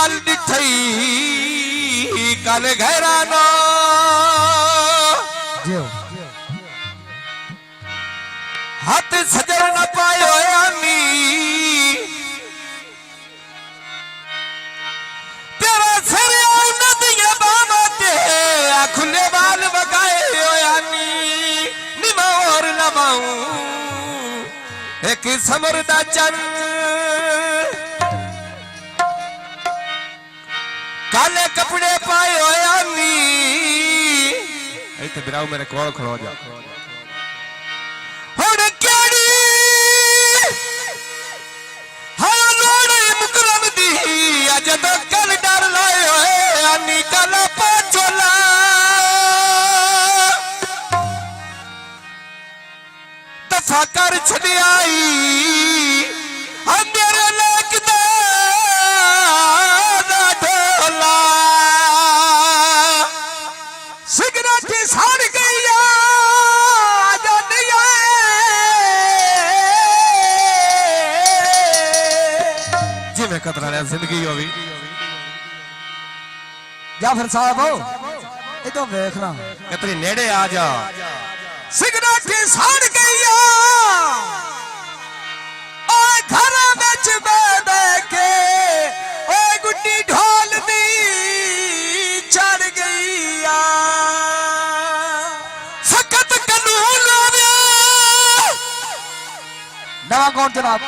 गाल दिठई काल घरानो हाथ सजर न पायो यानी तेरा सिर नदिया बाबा ते खुले बाल बगाए यानी निमा और नमाऊं एक समरदा चन काले कपड़े पायो यानी इतने बिराव मेरे कोल खड़ो जा जब कल डर लायो है कल पचोला दफा कर छड़ी आई मेरे लगदा ढोला सिगरेट सड़ गई जिमें खतरा है जिंदगी होगी जाफर साहब ये तो देखना कितनी नेड़े आ जा सिगरेट सड़ गई घर बिच के गुड्डी ढोल दी चढ़ गई सख्त कानून नवा कौन जनाब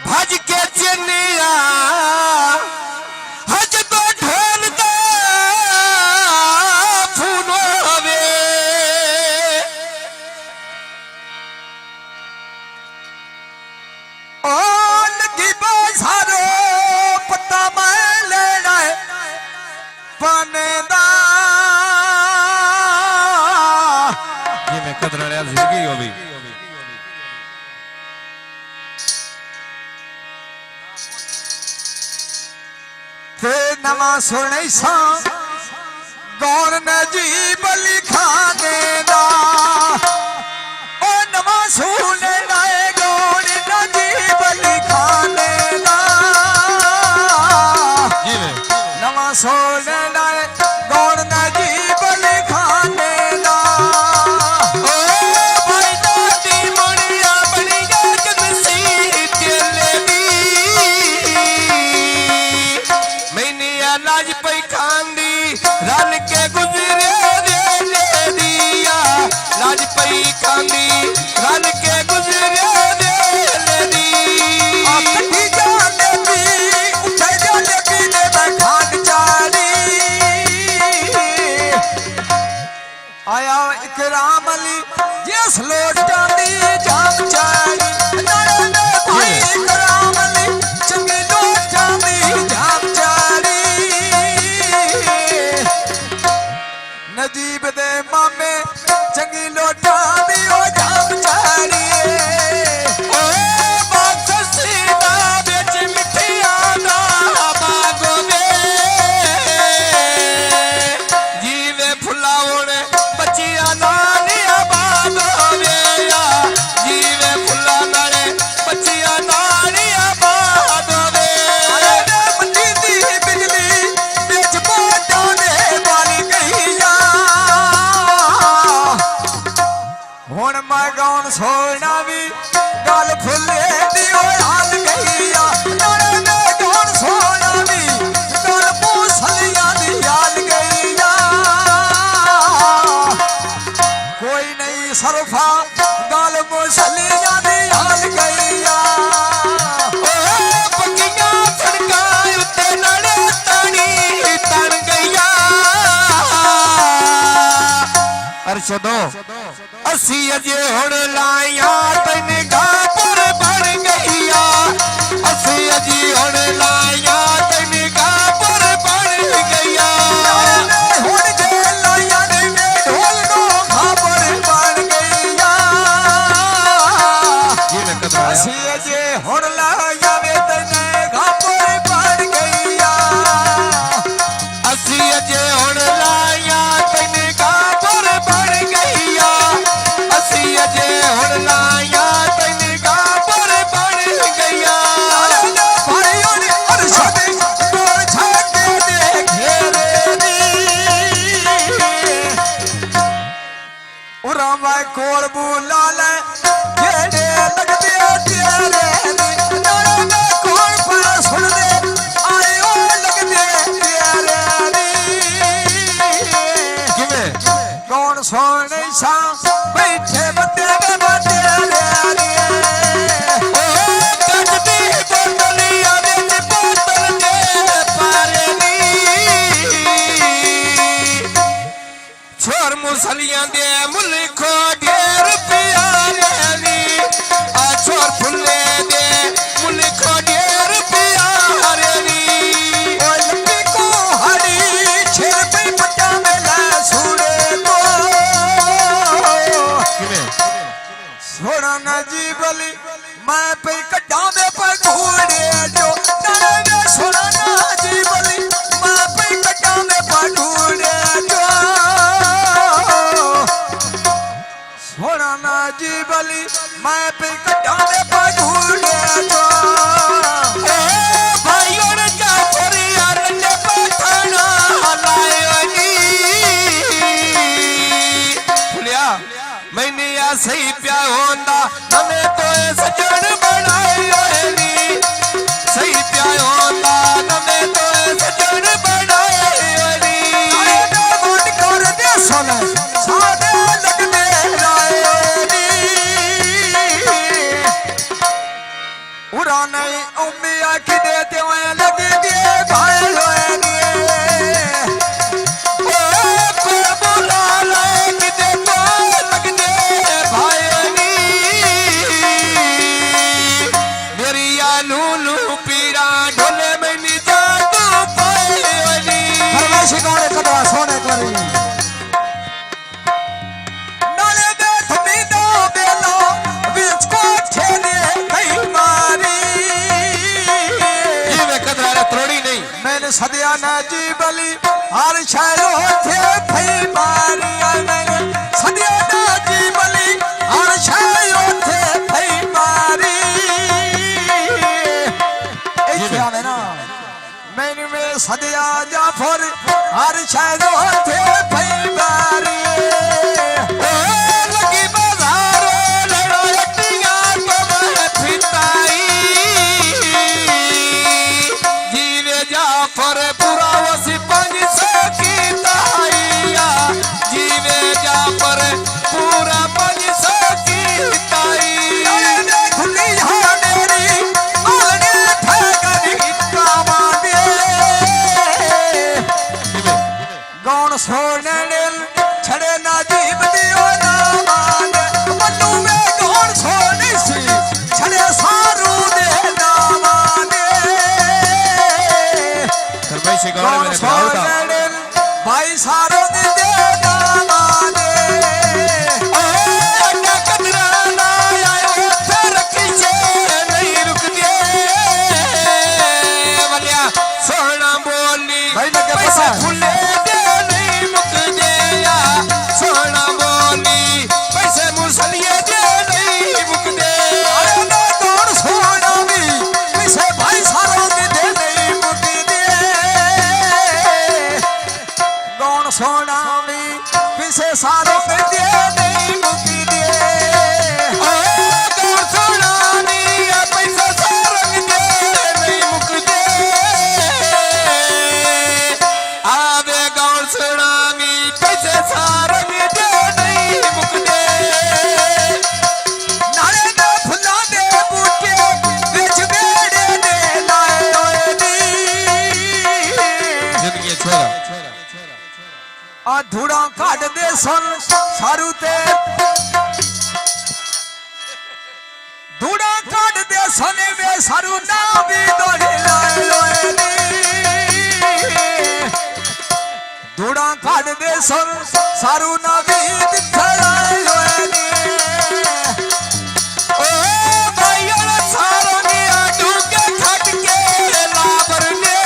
भज के चनिया हज तो ढोल दा फूनो वे ओ लगी बाजारो पत्ता मैं लेना है पाने दा ये मैं कदर वाली जिंदगी हो भी ते नवा सुने सा गौर नजीब लिखा देना ओ नवा सुने लाए गौर नजीब लिखा देना नवा सुने लाए गौर नजीब लिखा देना ओ भाई दादी मुड़िया बड़िया कनसी तेले दी मैंने लाज पई खांदी रन के गुजरे दे दिया लाज पई खांदी रन के गुजरे दे दिया कटी जाने दी उठे जाने दी ने बैठान चारी आया इकराम अली जिस लोटा दी जाम चारी नारे ने भाई इकराम अली चंगी लोटा दी जाम चारी नजीब दे मामे चंगी लोटा दी ओ जाम चारी ओ बात सीधा बेच मिठिया ना बागो में जीवे फुलावण बचिया नानिया बागो में जीवे फुला नारे बचिया नानिया बागो में मची दी बिजली बिच बोटा ने बाली गई हुण मैं गौन सोना भी गल फुले दी हाल गई नारे में गौन सोना भी गल मूसलिया दी हाल गई कोई नहीं सरफा गल मूसलिया दी हाल गई ओ पकिया फड़का उत्ते नड़े तानी तन गईया अरशदो असी अजे हुण लाया तन गापर बन गईया असी अजी हुण लाया तन गापर बन गईया हुण जे लाया ने ढोल नो खबर बन गई ये मैं कदर आया असी अजे हुण लाया वे तने खबर बन गई असी अजे हुण लाया तन गापर बन गईया असी अजे हुण लाया तन गापर बन गईया भाई और अरशद को छाके मैं कोल बुला ले जेड़े लगदे तेरे नी नाले में कोल पर सुन दे आयो लगदे तेरे नी किवें कौन सोने सा बैठे बते बते रे नी ओ कजदी बोतलिया विच बोतल दे पारे नी छोर मुसलियां दे मुल्खो ढेर प्यारे नी आ छोर फुल्ले दे मुल्खो ढेर प्यारे नी ओ लपी को हरी छेर पे पट्टा में ला सुरे को किवें सोना ना जी बली मैं पे कड्डा में पर ढूंढे जो नाले में सोना ना जी बली मैं पे कड्डा में पर ढूंढे जो सोना ना जी बली मैं पे कड्डा में पर ढूंढे जो ए भाइयों ने जाफर यार ने पठाना लायो नी फुलिया मैंने या सही प्या होंदा नवे तो सजन बनायो नी सही प्या होंदा नवे तो सजन बनायो नी अरे ना वोट कर दे सोना सादे लगदे राय नी उड़ा नहीं उम्मिया की देते हुए लगे दिए भाई होए नी ओ कोई बुला ले कि दे तो लग दे भाई नी मेरी या लूलू पीरा ढोले में नी जादू पायो नी फरमाइशी कौन कदवा सोने करी नाले में थमी दो बेलो बीच को ठेने कहीं मारी ये वे कदरा त्रोड़ी नहीं मैंने सदिया ना जी बली हर शहरों थे भई मारी मैंने सदिया ना जी बली हर शहरों थे भई मारी क्या है ना मैंने में सदिया जाफर हर शहरों थे भई मारी ओ लगी बाजारो लड़ाइयां तो मैं फिताई जीवे जाफर पूरा वसी पंज सौ की ताइया जीवे जाफर पूरा पंज सौ की ताइया खुली हाँ मेरी आने ठगनी कामा दे गौन सोने दिल छड़े ना जीव दियो ना माने मन्नू में गौन सोने सी छड़े सारू दे ना माने फरमाइशी कौन गौन मैंने सोने दिल भाई सारू दे ना माने ओ ना कदरा ना आयो फिर किसे नहीं रुक दे बलिया सोना बोली भाई ने क्या पैसे पता है? फुले दे नहीं मुक दे या सोना बोली पैसे मुसलिए दे नहीं मुक दे अरे ना गौन सोना भी किसे भाई सारू दे नहीं मुकी दे गौन सोना भी किसे सारू दे नहीं मुकी दे ओ गौर सोना नी पैसे सारंग दे नहीं मुक दे आवे गौर सोना नी पैसे सारंग दे नहीं मुक दे नाले ना फुला दे बूटे बिच बेड़े दे लाए होए नी जिंदगी छोरा आ धूड़ा काट दे सन सारू ते धूड़ा काट दे सने में सारू ना भी दौड़े लाए होए नी धूड़ा काट दे सन सारू ना भी दिखलाए होए नी ओ भाइयों सारो निया डूके खट के लाबर ने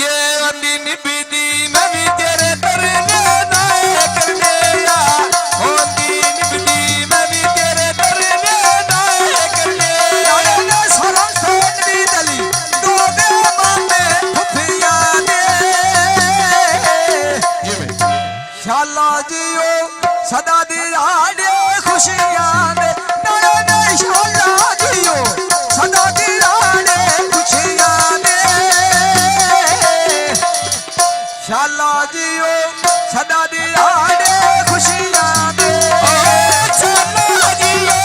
ये अंदी निबिदी नवी तेरे तरने नाय करने या होती निबिदी नवी तेरे तरने नाय करने नाले ना सारा सोन भी दली दो बे मामे फुफिया दे ਜੀਓ ਸਦਾ ਦੀ ਰਾੜੇ ਖੁਸ਼ੀਆਂ ਦੇ ਨਾਲੇ ਨੇ ਸ਼ਾਲਾ ਜੀਓ ਸਦਾ ਦੀ ਰਾੜੇ ਖੁਸ਼ੀਆਂ ਦੇ ਸ਼ਾਲਾ ਜੀਓ ਸਦਾ ਦੀ ਰਾੜੇ ਖੁਸ਼ੀਆਂ ਦੇ ਸ਼ਾਲਾ ਜੀਓ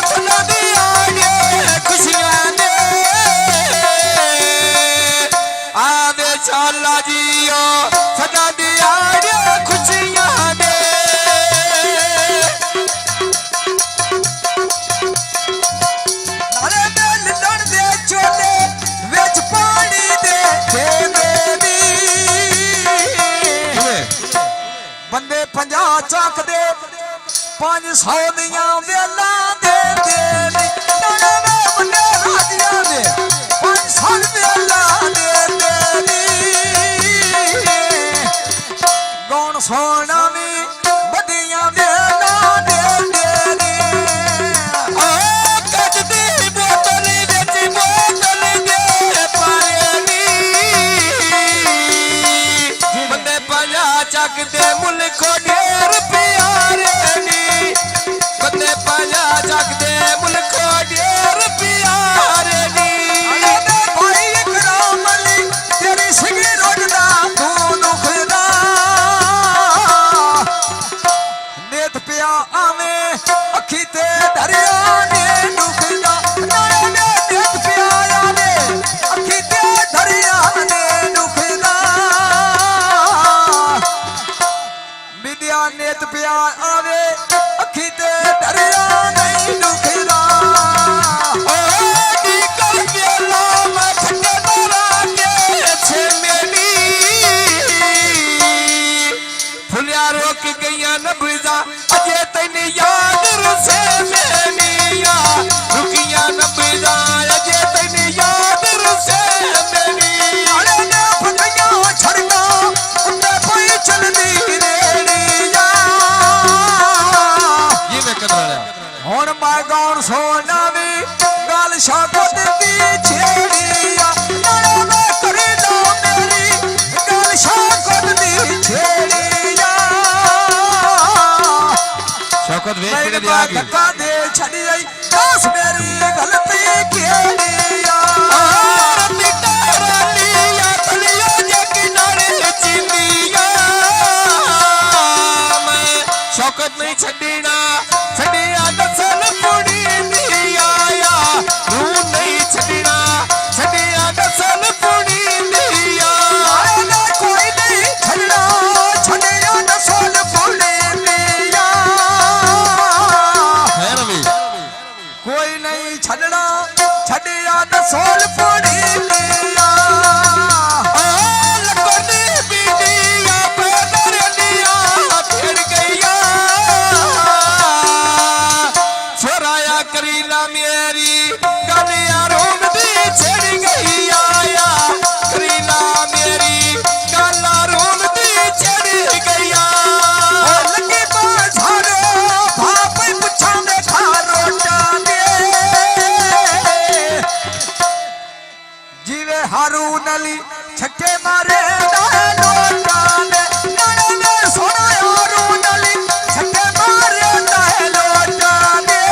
ਸਦਾ ਦੀ ਰਾੜੇ ਖੁਸ਼ੀਆਂ ਦੇ ਆਵੇ ਸ਼ਾਲਾ ਜੀਓ ਸਦਾ ਦੀ ਰਾੜੇ ਖੁਸ਼ੀਆਂ ਦੇ ਨਾਲੇ ਦੇ ਲਿੱਲਣ ਦੇ ਚੋਲੇ ਵਿੱਚ ਪਾਣੀ ਦੇ ਦੇਵੀ ਬੰਦੇ 50 ਚੱਕਦੇ 500 ਦੀਆਂ ਵੇਲਾਂ ਦੇ ਦੇਵੀ ਨਾਲੇ ਦੇ ਬੰਦੇ ਰਾਜਿਆਂ ਦੇ 500 ਵੇਲਾਂ ਦੇ ਦੇਵੀ ਗੌਣ ਸੋਣਾ ਵੀ ਵਧੀਆਂ ਵੇਲਾਂ ਦੇ ਦੇਵੀ ਕੱਚ ਦੀ ਬੋਤਲ ਵਿੱਚ ਬੋਤਲ ਦੇ ਪਾਰੇ ਨੀ ਬੰਦੇ 50 ਚੱਕਦੇ ਮੁਲਕ ਢੇਰ ਪਿਆਰੇ ਨੀ ਬੰਦੇ 50 ਚੱਕਦੇ ਮੁਲਕ ਢੇਰ ਪਿਆਰੇ ਨੀ ਅਲੇ ਦੇ ਭਾਈ ਇਕਰਾਮ ਅਲੀ ਤੇਰੀ ਸਿਗੀ ਰੋਜਦਾ ਤੂੰ ਦੁਖਦਾ ਨੇਤ ਪਿਆ ਆਵੇਂ ਅੱਖੀ ਤੇ ਦਰਿਆ ਨੇ ਦੁਖਦਾ ਨਾਲੇ ਨੇ ਨੇਤ ਪਿਆ ਆਵੇਂ ਅੱਖੀ ਤੇ ਦਰਿਆ ਨੇ ਦੁਖਦਾ ਵਿਦਿਆ ਨੇਤ ਪਿਆ ਆਵੇ ਅੱਖੀ ਤੇ ਦਰਿਆ ਨਹੀਂ ਦੁਖਦਾ ਦੀ ਕਰ ਪਿਆਲਾ ਮੈਂ ਖੱਟੇ ਮਾਰਾ ਕੇ ਛੇਮੇ ਨੀ ਫੁੱਲਿਆ ਰੋਕ ਗਈਆਂ ਨਬਜ਼ਾ ਅਜੇ ਤੈਨੂੰ ਯਾਦ ਰਸੇ ਮੈਨੀਆਂ ਰੁਕੀਆਂ ਨਬਜ਼ਾ ਅਜੇ ਤੈਨੂੰ ਯਾਦ ਰਸੇ ਮੈਨੀਆਂ ਅਲੇ ਨੇ ਫਟੀਆਂ ਛੜਕਾਂ ਉੱਤੇ ਪਈ ਚਲਦੀ ਰੇੜੀਆਂ ਜਿਵੇਂ ਕਦਰਾਂ ਹੁਣ ਮੈਂ ਗੌਣ ਸੋਨਾ ਵੀ ਗੱਲ ਸ਼ਾਗਤ ਦੀ ਛੇੜੀਆਂ ਨਾਲੇ ਮੈਂ ਕਰੀ ਨਾ ਮੇਰੀ ਗੱਲ ਸ਼ਾਗਤ ਦੀ ਛੇੜੀਆਂ ਸ਼ੌਕਤ ਵੇਖ ਮੈਂ ਕੇ ਦੇ ਆ ਗਈ ਧੱਕਾ ਦੇ ਛੱਡੀ ਆਈ ਦੱਸ ਮੇਰੀ ਗਲਤੀ ਕਿਹੜੀਆਂ ਰੱਬੀ ਤਾਰਾਲੀਆਂ ਤਲੀਆਂ ਜੇ ਕਿਨਾਰੇ ਚਿੰਦੀਆਂ ਮੈਂ ਸ਼ੌਕਤ ਨਹੀਂ ਛੱਡਣਾ ਛੱਡਿਆ ਨਸਲ ਪੁੜੀ ਦੀ ਆਇਆ ਤੂੰ ਨਹੀਂ ਛੱਡਣਾ ਛੱਡਿਆ ਨਸਲ ਪੁੜੀ ਦੀ ਆਏ ਨਾ ਕੋਈ ਨਹੀਂ ਛੱਡਣਾ ਛੱਡਿਆ ਨਸਲ ਫੁੱਲੇ ਮੀਆਂ ਹੈ ਰਵੀ ਕੋਈ ਨਹੀਂ ਛੱਡਣਾ ਛੱਡਿਆ ਨਸਲ ਫੁੱਲੇ ਮੀਆਂ ਲੱਗਦੀ ਬੀਡੀਆਂ ਪੈਦਰਨੀਆਂ ਫਿਰ ਗਈਆਂ ਛੋਰਾਇਆ ਕਰੀਲਾ ਮੇਰੀ ਗਾਲੀਆਂ ਰੋਂਦੀ ਛੜ ਗਈ ਆਇਆ ਕਰੀਲਾ ਮੇਰੀ ਗਾਲਾਂ ਰੋਂਦੀ ਛੜ ਗਈਆਂ ਲੱਗੀ ਬਾਜ਼ਾਰੋ ਭਾਪੇ ਪੁੱਛਾਂ ਦੇ ਖਾ ਰੋਟਾਂ ਦੇ ਜਿਵੇਂ ਹਾਰੂਨ ਅਲੀ ਛੱਕੇ ਮਾਰੇ ਦਾ ਲੋਟਾਂ ਦੇ ਨਾਲੇ ਨੇ ਸੋਹਣਾ ਹਾਰੂਨ ਅਲੀ ਛੱਕੇ ਮਾਰੇ ਦਾ ਲੋਟਾਂ ਦੇ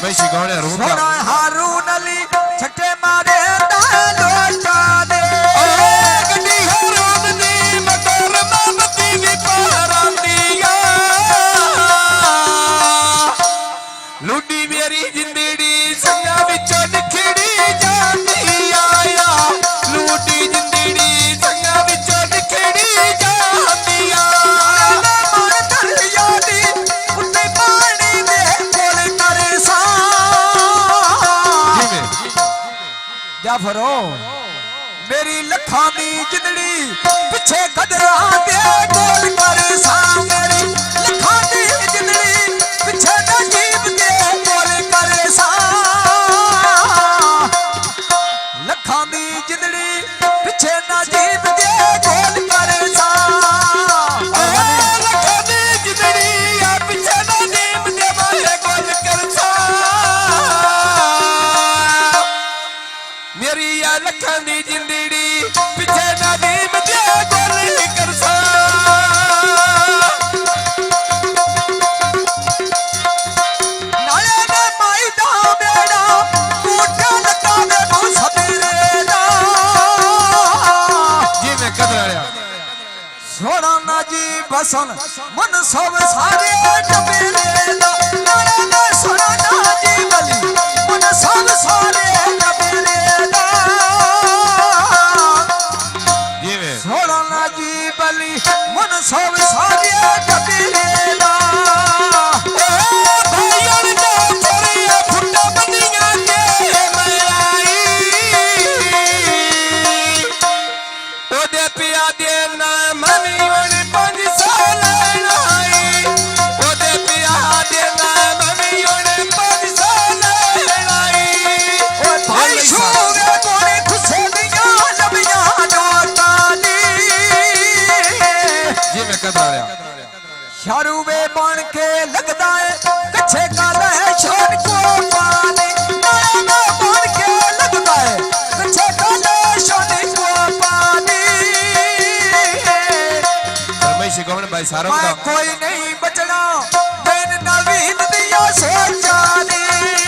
ਮੈਂ ਸ਼ਿਗਾਉਣੇ ਸੋਹਣਾ ਹਾਰੂਨ ਅਲੀ ਛੱਕੇ ਮਾਰੇ ਦਾ ਲੋਟਾਂ ਦੇ ਗੱਡੀ ਹਰੋਂ ਦੀ ਮਟਰ ਮਾਮਤੀ ਵੀ ਪਾਰਾਂਦੀਆਂ ਲੁੱਡੀ ਮੇਰੀ ਜਿੰਦੜੀ ਸੰਗਾਂ ਵਿੱਚੋਂ ਨਿਖੜੀ ਜਾਂਦੀ ਆਇਆ ਲੁੱਡੀ ਜਿੰਦੜੀ ਸੰਗਾਂ ਵਿੱਚੋਂ ਨਿਖੜੀ ਜਾਂਦੀ ਆ ਮਨ ਦਰਿਆ ਦੀ ਉੱਤੇ ਪਾਣੀ ਦੇ ਕੋਲ ਕਰੇ ਸਾਂ ਜਿਵੇਂ ਜਾਫਰੋ ਮੇਰੀ ਲੱਖਾਂ ਦੀ ਜਿੰਦੜੀ ਪਿੱਛੇ ਗਦਰਾਂ ਦੇ ਕੋਲ ਕਰੇ ਸਾਂ ਮੇਰੀ ਲੱਖਾਂ ਦੀ ਜਿੰਦੜੀ ਪਿੱਛੇ ਨਜੀਬ ਦੇ ਕੋਲ ਕਰੇ ਸਾਂ ਲੱਖਾਂ ਦੀ ਜਿੰਦੜੀ ਪਿੱਛੇ ਨਜੀਬ ਦੇ ਕੋਲ ਕਰੇ ਸਾਂ ਲੱਖਾਂ ਦੀ ਜਿੰਦੜੀ ਆ ਪਿੱਛੇ ਨਾ ਨੀਮ ਦੇ ਮਾਰੇ ਗੋਲ ਕਰਸਾ ਮੇਰੀ ਆ ਲੱਖਾਂ ਦੀ ਜਿੰਦੜੀ ਪਿੱਛੇ ਨਾ ਨੀਮ ਦੇ ਗੋਲ ਕਰਸਾ ਬਸਨ ਮਨ ਸਭ ਸਾਰੇ ਜਬੇਲੇ ਦਾ ਨਾਲੇ ਨਾ ਸੁਣਨਾ ਜੀ ਬਲੀ ਮਨ ਸਭ ਸਾਰੇ ਜਬੇਲੇ ਦਾ ਜਿਵੇਂ ਸੁਣਨਾ ਜੀ ਬਲੀ ਮਨ ਸਭ ਸਾਰੇ ਜਬੇਲੇ ਦਾ ਭਾਈਆਂ ਦਾ ਫਰੀਆ ਫੁੱਟਾ ਬੰਦੀਆਂ ਕੇ ਮੈਂ ਆਈ ਉਹਦੇ ਪਿਆ ਦੇ ਨਾਮ ਨਹੀਂ ਉਹਨੇ 5 ਸਾਲ ਆਈ ਉਹਦੇ ਪਿਆ ਦੇ ਨਾਮ ਨਹੀਂ ਉਹਨੇ 5 ਸਾਲ ਆਈ ਭਾਈ ਸ਼ੂਰੇ ਕੋਲੇ ਖੁਸ਼ੇ ਦੀਆਂ ਲਬੀਆਂ ਜੋਤਾਂ ਦੀ ਜਿਵੇਂ ਕਦਰ ਆ ਸ਼ਾਰੂਵੇ ਬਣ ਕੇ ਲੱਗਦਾ ਏ ਕੱਛੇ ਕਾਲਾ ਹੈ ਛੋੜ ਕੋ ਪਾਣੀ ਨਾਲੇ ਨਾ ਬਣ ਕੇ ਲੱਗਦਾ ਏ ਕੱਛੇ ਕਾਲਾ ਛੋੜ ਕੋ ਪਾਣੀ ਰਮੇਸ਼ ਗਵਨ ਭਾਈ ਸਾਰੋਂ ਮੈਂ ਦਾ ਕੋਈ ਨਹੀਂ ਬਚਣਾ ਦਿਨ ਨਵੀਨ ਦੀਆਂ ਸੋਚਾਂ ਦੀ